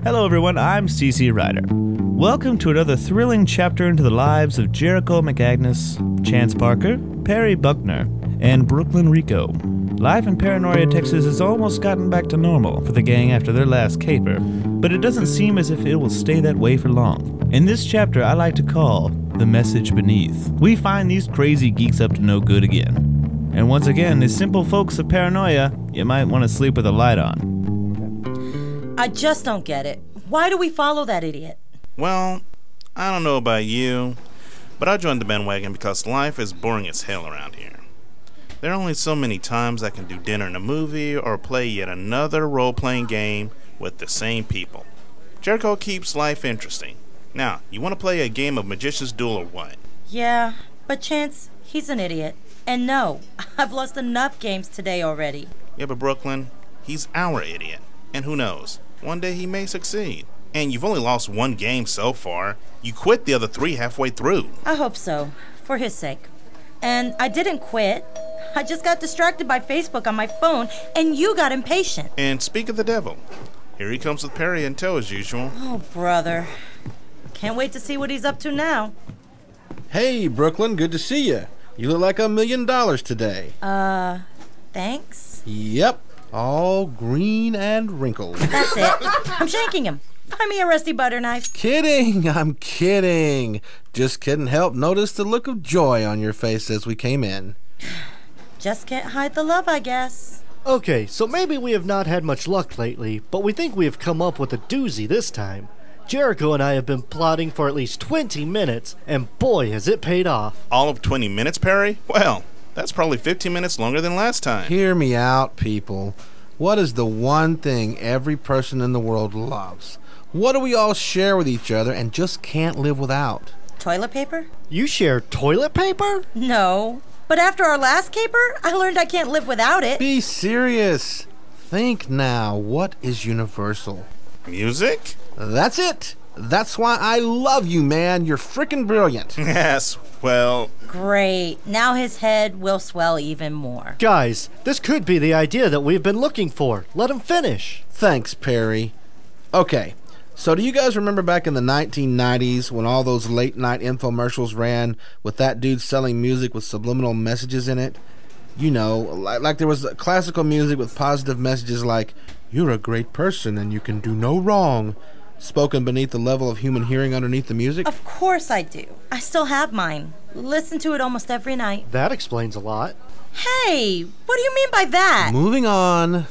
Hello everyone, I'm CC Ryder. Welcome to another thrilling chapter into the lives of Jericho McAgnus, Chance Parker, Perry Buckner, and Brooklyn Rico. Life in Paranoria, Texas has almost gotten back to normal for the gang after their last caper, but it doesn't seem as if it will stay that way for long. In this chapter I like to call The Message Beneath. We find these crazy geeks up to no good again. And once again, the simple folks of Paranoia, you might want to sleep with a light on. I just don't get it. Why do we follow that idiot? Well, I don't know about you, but I joined the bandwagon because life is boring as hell around here. There are only so many times I can do dinner and a movie or play yet another role-playing game with the same people. Jericho keeps life interesting. Now, you want to play a game of Magician's Duel or what? Yeah, but Chance, he's an idiot. And no, I've lost enough games today already. Yeah, but Brooklyn, he's our idiot. And who knows, one day he may succeed. And you've only lost one game so far. You quit the other 3 halfway through. I hope so, for his sake. And I didn't quit. I just got distracted by Facebook on my phone, and you got impatient. And speak of the devil, here he comes with Perry and tow as usual. Oh, brother. Can't wait to see what he's up to now. Hey, Brooklyn, good to see you. You look like $1 million today. Thanks? Yep, all green and wrinkled. That's it. I'm shanking him. Find me a rusty butter knife. Kidding, I'm kidding. Just couldn't help notice the look of joy on your face as we came in. Just can't hide the love, I guess. Okay, so maybe we have not had much luck lately, but we think we have come up with a doozy this time. Jericho and I have been plotting for at least 20 minutes, and boy, has it paid off. All of 20 minutes, Perry? Well, that's probably 15 minutes longer than last time. Hear me out, people. What is the one thing every person in the world loves? What do we all share with each other and just can't live without? Toilet paper? You share toilet paper? No. But after our last caper, I learned I can't live without it. Be serious. Think now, what is universal? Music? That's it. That's why I love you, man. You're freaking brilliant. Yes, well... Great. Now his head will swell even more. Guys, this could be the idea that we've been looking for. Let him finish. Thanks, Perry. Okay, so do you guys remember back in the 1990s when all those late-night infomercials ran with that dude selling music with subliminal messages in it? You know, like there was classical music with positive messages like, "You're a great person and you can do no wrong," spoken beneath the level of human hearing underneath the music? Of course I do. I still have mine. Listen to it almost every night. That explains a lot. Hey, what do you mean by that? Moving on.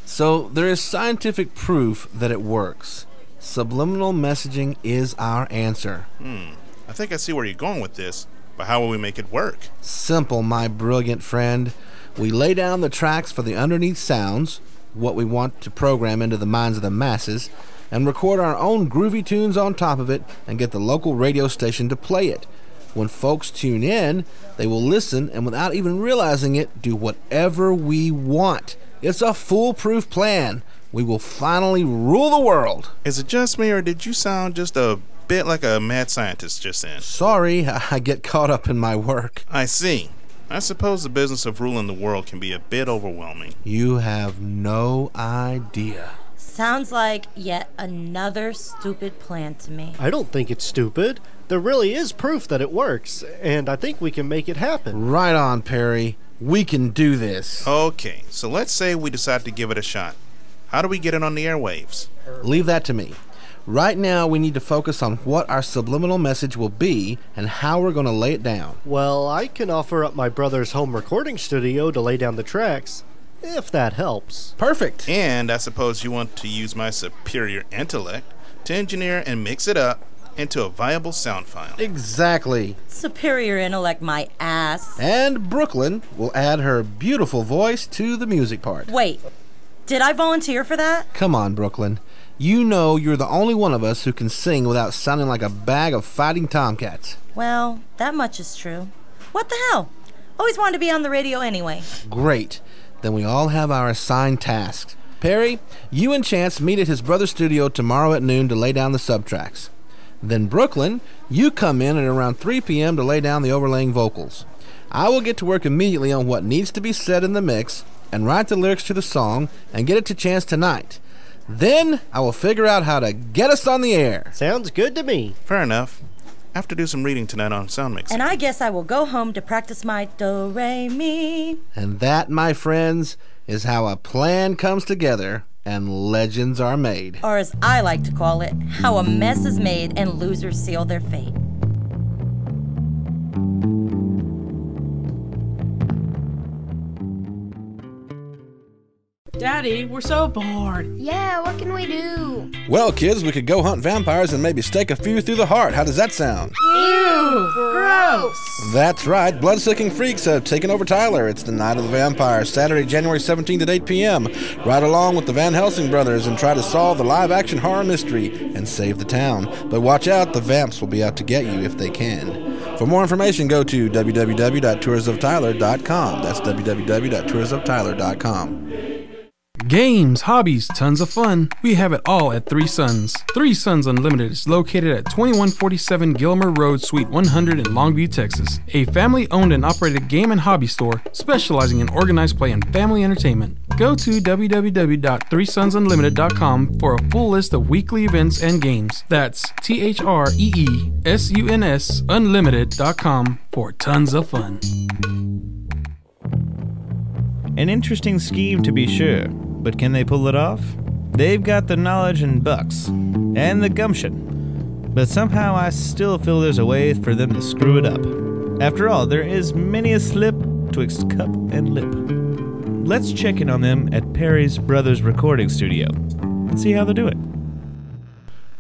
So there is scientific proof that it works. Subliminal messaging is our answer. I think I see where you're going with this, but how will we make it work? Simple, my brilliant friend. We lay down the tracks for the underneath sounds, what we want to program into the minds of the masses, and record our own groovy tunes on top of it and get the local radio station to play it. When folks tune in, they will listen and without even realizing it, do whatever we want. It's a foolproof plan. We will finally rule the world. Is it just me, or did you sound just a bit like a mad scientist just then? Sorry, I get caught up in my work. I see. I suppose the business of ruling the world can be a bit overwhelming. You have no idea. Sounds like yet another stupid plan to me. I don't think it's stupid. There really is proof that it works, and I think we can make it happen. Right on, Perry. We can do this. Okay, so let's say we decide to give it a shot. How do we get it on the airwaves? Leave that to me. Right now, we need to focus on what our subliminal message will be and how we're going to lay it down. Well, I can offer up my brother's home recording studio to lay down the tracks, if that helps. Perfect. And I suppose you want to use my superior intellect to engineer and mix it up into a viable sound file. Exactly. Superior intellect, my ass. And Brooklyn will add her beautiful voice to the music part. Wait, did I volunteer for that? Come on, Brooklyn. You know you're the only one of us who can sing without sounding like a bag of fighting tomcats. Well, that much is true. What the hell? Always wanted to be on the radio anyway. Great. Then we all have our assigned tasks. Perry, you and Chance meet at his brother's studio tomorrow at noon to lay down the subtracks. Then Brooklyn, you come in at around 3 p.m. to lay down the overlaying vocals. I will get to work immediately on what needs to be said in the mix and write the lyrics to the song and get it to Chance tonight. Then I will figure out how to get us on the air. Sounds good to me. Fair enough. I have to do some reading tonight on sound mixing. And I guess I will go home to practice my do-re-mi. And that, my friends, is how a plan comes together and legends are made. Or as I like to call it, how a mess is made and losers seal their fate. Daddy, we're so bored. Yeah, what can we do? Well, kids, we could go hunt vampires and maybe stake a few through the heart. How does that sound? Ew, gross. That's right. Blood-sucking freaks have taken over Tyler. It's the Night of the Vampire, Saturday, January 17th at 8 p.m. Ride along with the Van Helsing brothers and try to solve the live-action horror mystery and save the town. But watch out, the vamps will be out to get you if they can. For more information, go to www.toursoftyler.com. That's www.toursoftyler.com. Games, hobbies, tons of fun. We have it all at Three Sons. Three Sons Unlimited is located at 2147 Gilmer Road, Suite 100 in Longview, Texas. A family-owned and operated game and hobby store specializing in organized play and family entertainment. Go to www.threesonsunlimited.com for a full list of weekly events and games. That's THREESUNS Unlimited.com for tons of fun. An interesting scheme to be sure, but can they pull it off? They've got the knowledge and bucks, and the gumption. But somehow I still feel there's a way for them to screw it up. After all, there is many a slip twixt cup and lip. Let's check in on them at Perry's Brothers Recording Studio and see how they're doing.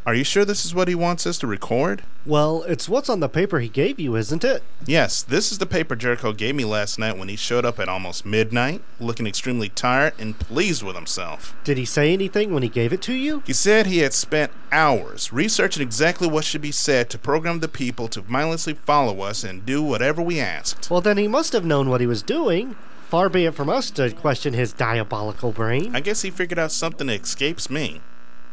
Are you sure this is what he wants us to record? Well, it's what's on the paper he gave you, isn't it? Yes, this is the paper Jericho gave me last night when he showed up at almost midnight, looking extremely tired and pleased with himself. Did he say anything when he gave it to you? He said he had spent hours researching exactly what should be said to program the people to mindlessly follow us and do whatever we asked. Well, then he must have known what he was doing. Far be it from us to question his diabolical brain. I guess he figured out something that escapes me.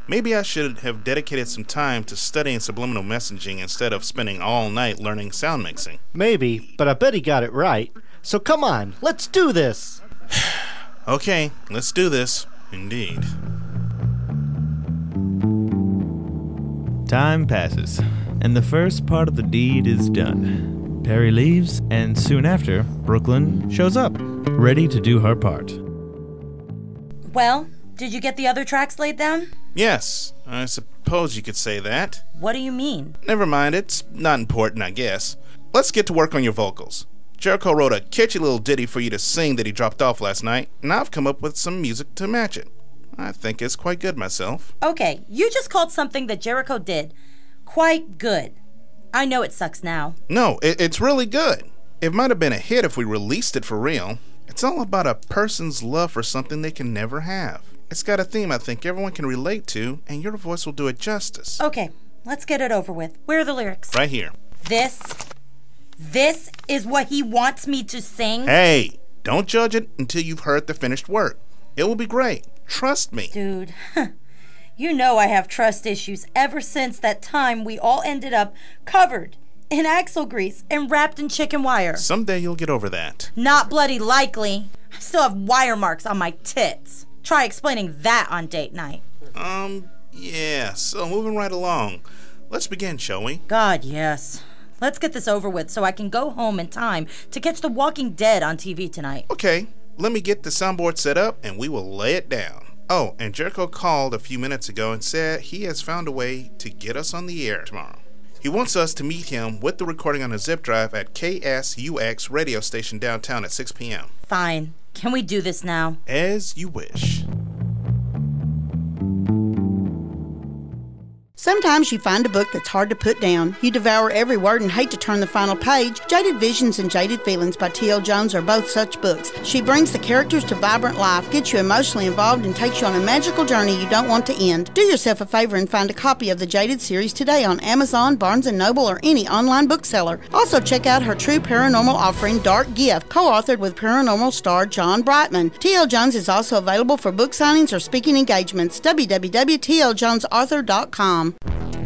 Maybe I should have dedicated some time to studying subliminal messaging instead of spending all night learning sound mixing. Maybe, but I bet he got it right. So come on, let's do this! Okay, let's do this. Indeed. Time passes, and the first part of the deed is done. Perry leaves, and soon after, Brooklyn shows up, ready to do her part. Well, did you get the other tracks laid down? Yes, I suppose you could say that. What do you mean? Never mind, it's not important, I guess. Let's get to work on your vocals. Jericho wrote a catchy little ditty for you to sing that he dropped off last night, and I've come up with some music to match it. I think it's quite good myself. Okay, you just called something that Jericho did quite good. I know it sucks now. No, it's really good. It might have been a hit if we released it for real. It's all about a person's love for something they can never have. It's got a theme I think everyone can relate to, and your voice will do it justice. Okay, let's get it over with. Where are the lyrics? Right here. This is what he wants me to sing? Hey, don't judge it until you've heard the finished work. It will be great. Trust me. Dude, you know I have trust issues ever since that time we all ended up covered in axle grease and wrapped in chicken wire. Someday you'll get over that. Not bloody likely. I still have wire marks on my tits. Try explaining that on date night. Yeah, so moving right along. Let's begin, shall we? God, yes. Let's get this over with so I can go home in time to catch The Walking Dead on TV tonight. Okay, let me get the soundboard set up and we will lay it down. Oh, and Jericho called a few minutes ago and said he has found a way to get us on the air tomorrow. He wants us to meet him with the recording on a zip drive at KSUX radio station downtown at 6 p.m. Fine. Can we do this now? As you wish. Sometimes you find a book that's hard to put down. You devour every word and hate to turn the final page. Jaded Visions and Jaded Feelings by T.L. Jones are both such books. She brings the characters to vibrant life, gets you emotionally involved, and takes you on a magical journey you don't want to end. Do yourself a favor and find a copy of the Jaded series today on Amazon, Barnes & Noble, or any online bookseller. Also check out her true paranormal offering, Dark Gift, co-authored with paranormal star John Brightman. T.L. Jones is also available for book signings or speaking engagements. www.tljonesauthor.com.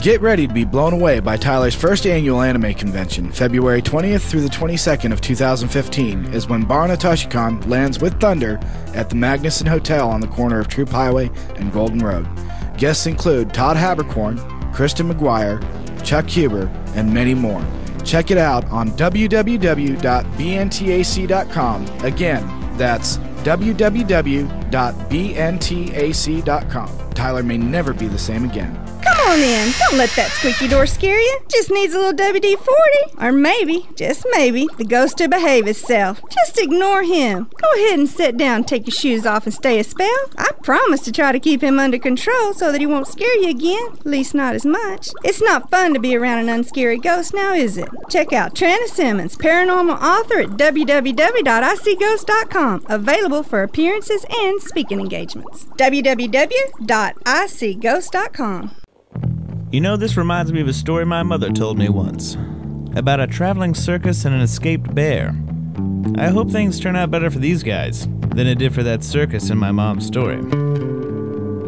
Get ready to be blown away by Tyler's first annual anime convention. February 20th through the 22nd of 2015 is when Barna Toshicon lands with thunder at the Magnuson Hotel on the corner of Troop Highway and Golden Road. Guests include Todd Habercorn, Kristen McGuire, Chuck Huber, and many more. Check it out on www.bntac.com. Again, that's www.bntac.com. Tyler may never be the same again. Come on in. Don't let that squeaky door scare you. Just needs a little WD-40. Or maybe, just maybe, the ghost to behave itself. Just ignore him. Go ahead and sit down, take your shoes off, and stay a spell. I promise to try to keep him under control so that he won't scare you again. At least not as much. It's not fun to be around an unscary ghost now, is it? Check out Trina Simmons, paranormal author at www.icghost.com. Available for appearances and speaking engagements. www.icghost.com. You know, this reminds me of a story my mother told me once about a traveling circus and an escaped bear. I hope things turn out better for these guys than it did for that circus in my mom's story.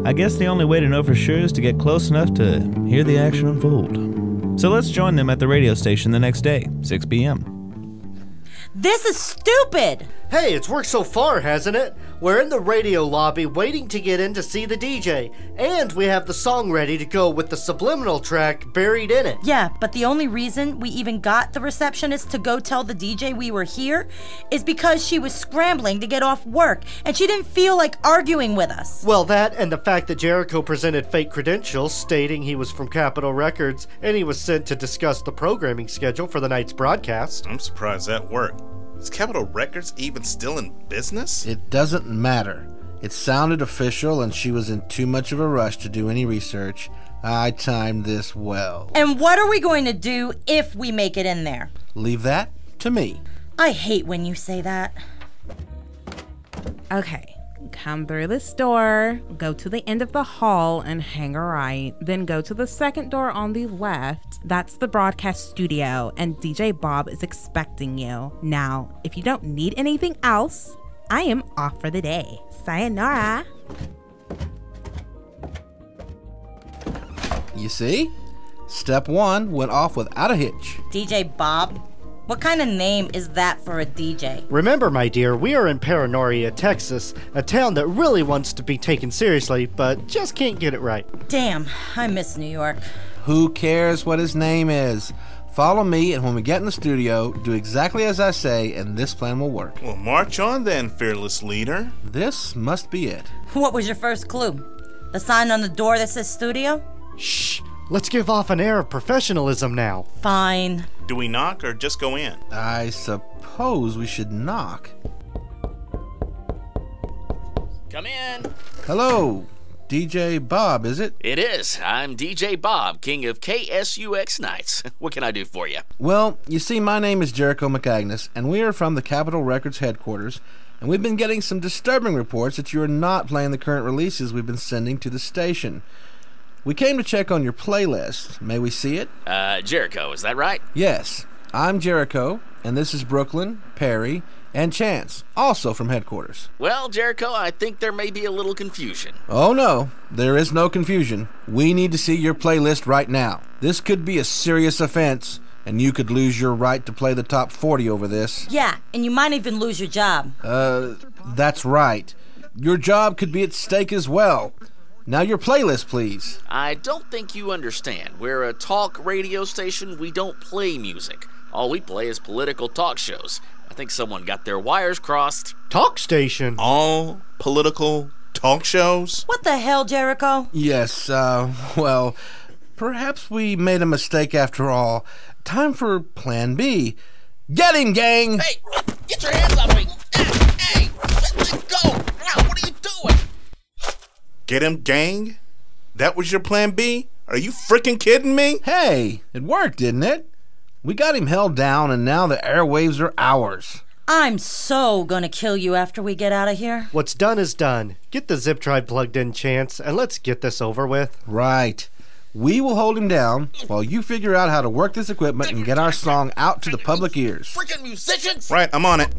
I guess the only way to know for sure is to get close enough to hear the action unfold. So let's join them at the radio station the next day, 6 p.m. This is stupid! Hey, it's worked so far, hasn't it? We're in the radio lobby waiting to get in to see the DJ, and we have the song ready to go with the subliminal track buried in it. Yeah, but the only reason we even got the receptionist to go tell the DJ we were here is because she was scrambling to get off work, and she didn't feel like arguing with us. Well, that and the fact that Jericho presented fake credentials stating he was from Capitol Records, and he was sent to discuss the programming schedule for the night's broadcast. I'm surprised that worked. Is Capitol Records even still in business? It doesn't matter. It sounded official, and she was in too much of a rush to do any research. I timed this well. And what are we going to do if we make it in there? Leave that to me. I hate when you say that. Okay, come through this door, go to the end of the hall and hang a right, then go to the second door on the left. That's the broadcast studio, and DJ Bob is expecting you. Now, if you don't need anything else, I am off for the day. Sayonara. You see? Step 1 went off without a hitch. DJ Bob? What kind of name is that for a DJ? Remember, my dear, we are in Paranoria, Texas, a town that really wants to be taken seriously, but just can't get it right. Damn, I miss New York. Who cares what his name is? Follow me, and when we get in the studio, do exactly as I say, and this plan will work. Well, march on then, fearless leader. This must be it. What was your first clue? The sign on the door that says studio? Shh! Let's give off an air of professionalism now. Fine. Do we knock or just go in? I suppose we should knock. Come in. Hello. DJ Bob, is it? It is. I'm DJ Bob, king of KSUX nights. What can I do for you? Well, you see, my name is Jericho McAgnes, and we are from the Capitol Records headquarters, and we've been getting some disturbing reports that you are not playing the current releases we've been sending to the station. We came to check on your playlist. May we see it? Jericho, is that right? Yes. I'm Jericho, and this is Brooklyn, Perry, and Chance, also from headquarters. Well, Jericho, I think there may be a little confusion. Oh, no. There is no confusion. We need to see your playlist right now. This could be a serious offense, and you could lose your right to play the top 40 over this. Yeah, and you might even lose your job. That's right. Your job could be at stake as well. Now your playlist, please. I don't think you understand. We're a talk radio station. We don't play music. All we play is political talk shows. I think someone got their wires crossed. Talk station? All political talk shows? What the hell, Jericho? Yes, well, perhaps we made a mistake after all. Time for Plan B. Get him, gang! Hey, get your hands off me! Hey, let go! What are you doing? Get him, gang? That was your plan B? Are you freaking kidding me? Hey, it worked, didn't it? We got him held down, and now the airwaves are ours. I'm so gonna kill you after we get out of here. What's done is done. Get the zip drive plugged in, Chance, and let's get this over with. Right. We will hold him down while you figure out how to work this equipment and get our song out to the public ears. Freaking musicians! Right, I'm on it.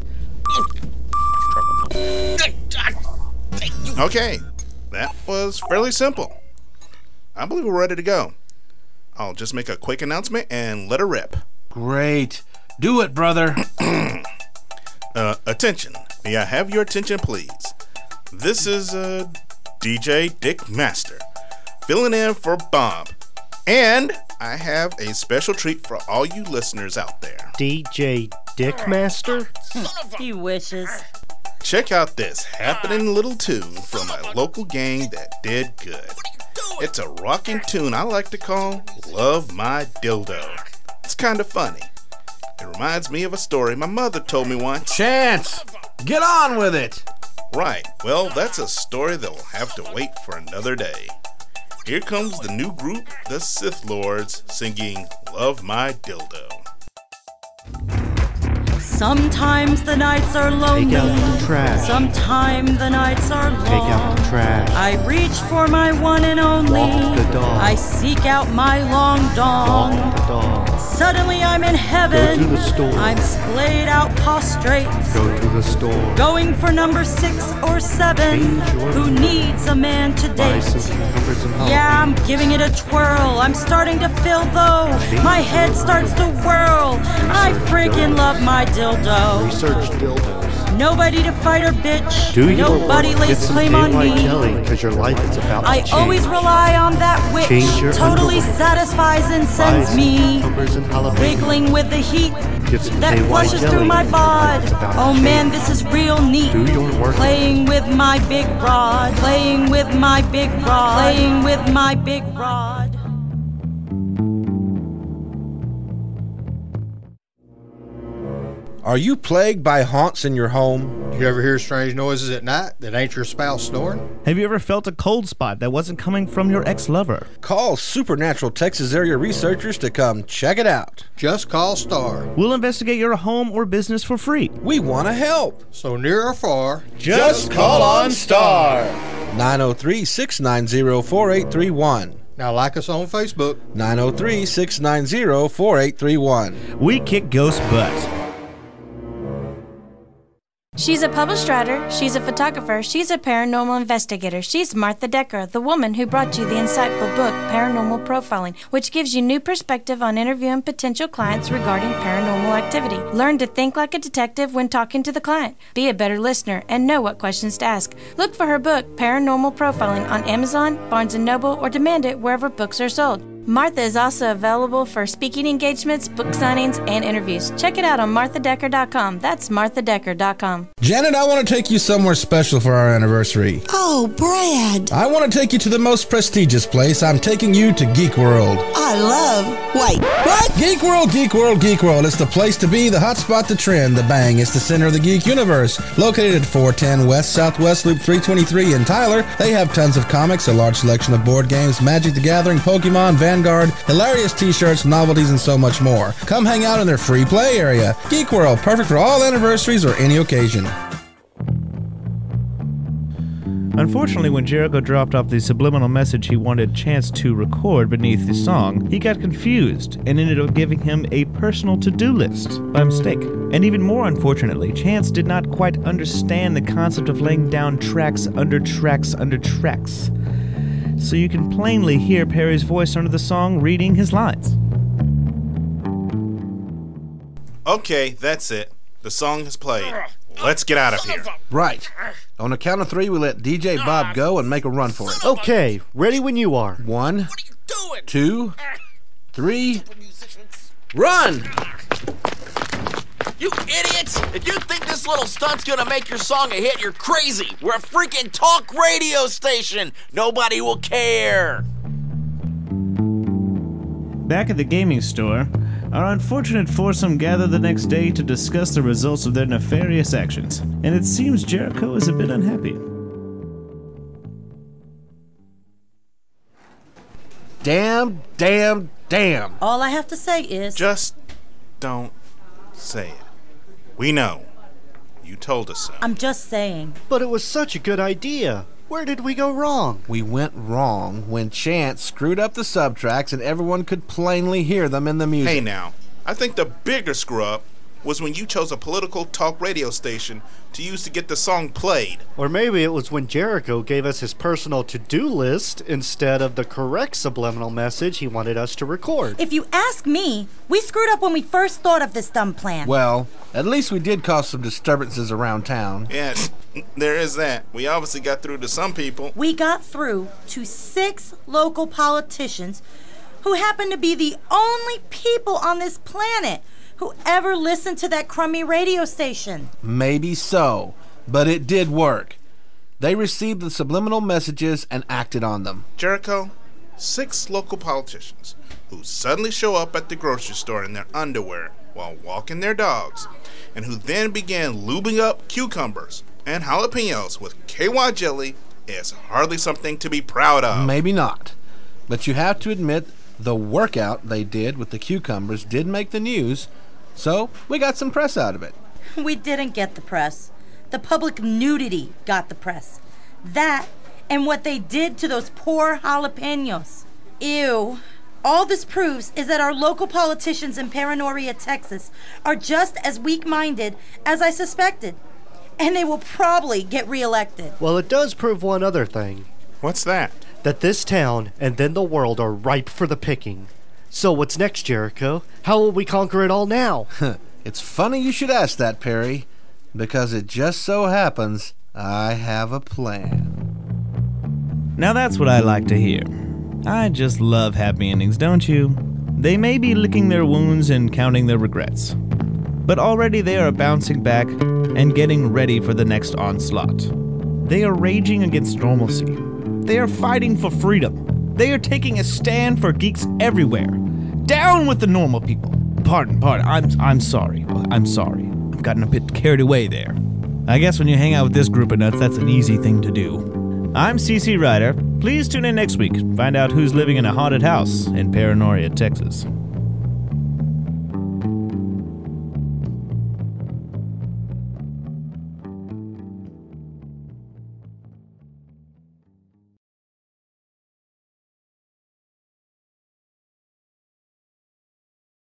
Okay, that was fairly simple. I believe we're ready to go. I'll just make a quick announcement and let her rip. Great. Do it, brother. Attention. May I have your attention, please? This is DJ Dick Master, filling in for Bob. And I have a special treat for all you listeners out there. DJ Dickmaster? He wishes. Check out this happening little tune from my local gang that did good. It's a rocking tune I like to call Love My Dildo. It's kind of funny. It reminds me of a story my mother told me once. Chance! Get on with it! Right, well, that's a story that'll have to wait for another day. Here comes the new group, the Sith Lords, singing Love My Dildo. Sometimes the nights are lonely. Take out the trash. Sometimes the nights are long. Take out the trash. I reach for my one and only. Walk the dog. I seek out my long dawn. Walk the dog. Suddenly I'm in heaven. Go to the store. I'm splayed out prostrate. Go to the store. Going for number 6 or 7. Who needs a man to Buy date? some cucumbers and jalapeno. Yeah, I'm giving it a twirl. I'm starting to feel though. My head starts to whirl. I freaking love my dildo. Research dildos. Nobody to fight or bitch. Do your Nobody work. lays Get some claim on KY me. jelly, because your life is about to I change. always rely on that witch. Change your Totally underwear. satisfies and Buy sends some me cucumbers and jalapeno. wiggling with the heat Get some that KY flushes jelly, through my because your life bod. is about to Oh man, change. this is real neat. Do your work. Playing with my big rod. Playing with my big rod. Playing with my big rod. Are you plagued by haunts in your home? You ever hear strange noises at night that ain't your spouse snoring? Have you ever felt a cold spot that wasn't coming from your ex-lover? Call Supernatural Texas area researchers to come check it out. Just call Star. We'll investigate your home or business for free. We want to help. So near or far, Just call on Star. 903-690-4831. now like us on Facebook. 903-690-4831. We kick ghost butt. She's a published writer, she's a photographer, she's a paranormal investigator. She's Martha Decker, the woman who brought you the insightful book, Paranormal Profiling, which gives you new perspective on interviewing potential clients regarding paranormal activity. Learn to think like a detective when talking to the client, be a better listener, and know what questions to ask. Look for her book, Paranormal Profiling, on Amazon, Barnes & Noble, or demand it wherever books are sold. Martha is also available for speaking engagements, book signings, and interviews. Check it out on marthadecker.com. That's marthadecker.com. Janet, I want to take you somewhere special for our anniversary. Oh, Brad. I want to take you to the most prestigious place. I'm taking you to Geek World. Wait, what? Geek World, Geek World, Geek World. It's the place to be, the hot spot, the trend, the bang. It's the center of the geek universe. Located at 410 West Southwest Loop 323 in Tyler, they have tons of comics, a large selection of board games, Magic the Gathering, Pokemon, Vanguard, hilarious t-shirts, novelties, and so much more. Come hang out in their free play area. Geek World, perfect for all anniversaries or any occasion. Unfortunately, when Jericho dropped off the subliminal message he wanted Chance to record beneath the song, he got confused and ended up giving him a personal to-do list by mistake. And even more unfortunately, Chance did not quite understand the concept of laying down tracks under tracks under tracks. So you can plainly hear Perry's voice under the song reading his lines. Okay, that's it. The song has played. Let's get out of here. Right. On the count of 3, we let DJ Bob go and make a run for it. Okay, ready when you are. 1, 2, 3, run! You idiots! If you think this little stunt's gonna make your song a hit, you're crazy! We're a freaking talk radio station! Nobody will care! Back at the gaming store, our unfortunate foursome gather the next day to discuss the results of their nefarious actions, and it seems Jericho is a bit unhappy. Damn, damn, damn. All I have to say is... Just don't say it. We know. You told us so. I'm just saying. But it was such a good idea. Where did we go wrong? We went wrong when Chance screwed up the subtracks and everyone could plainly hear them in the music. Hey now, I think the bigger screw-up was when you chose a political talk radio station to use to get the song played. Or maybe it was when Jericho gave us his personal to-do list instead of the correct subliminal message he wanted us to record. If you ask me, we screwed up when we first thought of this dumb plan. Well, at least we did cause some disturbances around town. Yes, there is that. We obviously got through to some people. We got through to 6 local politicians who happen to be the only people on this planet who ever listened to that crummy radio station. Maybe so, but it did work. They received the subliminal messages and acted on them. Jericho, 6 local politicians who suddenly show up at the grocery store in their underwear while walking their dogs, and who then began lubing up cucumbers and jalapenos with KY jelly is hardly something to be proud of. Maybe not, but you have to admit the workout they did with the cucumbers did make the news, so we got some press out of it. We didn't get the press. The public nudity got the press. That and what they did to those poor jalapenos. Ew. All this proves is that our local politicians in Paranoria, Texas are just as weak-minded as I suspected. And they will probably get reelected. Well, it does prove one other thing. What's that? That this town and then the world are ripe for the picking. So what's next, Jericho? How will we conquer it all now? It's funny you should ask that, Perry, because it just so happens I have a plan. Now that's what I like to hear. I just love happy endings, don't you? They may be licking their wounds and counting their regrets, but already they are bouncing back and getting ready for the next onslaught. They are raging against normalcy. They are fighting for freedom. They are taking a stand for geeks everywhere. Down with the normal people. Pardon, I'm sorry. I'm sorry. I've gotten a bit carried away there. I guess when you hang out with this group of nuts, that's an easy thing to do. I'm CC Ryder. Please tune in next week to find out who's living in a haunted house in Paranoria, Texas.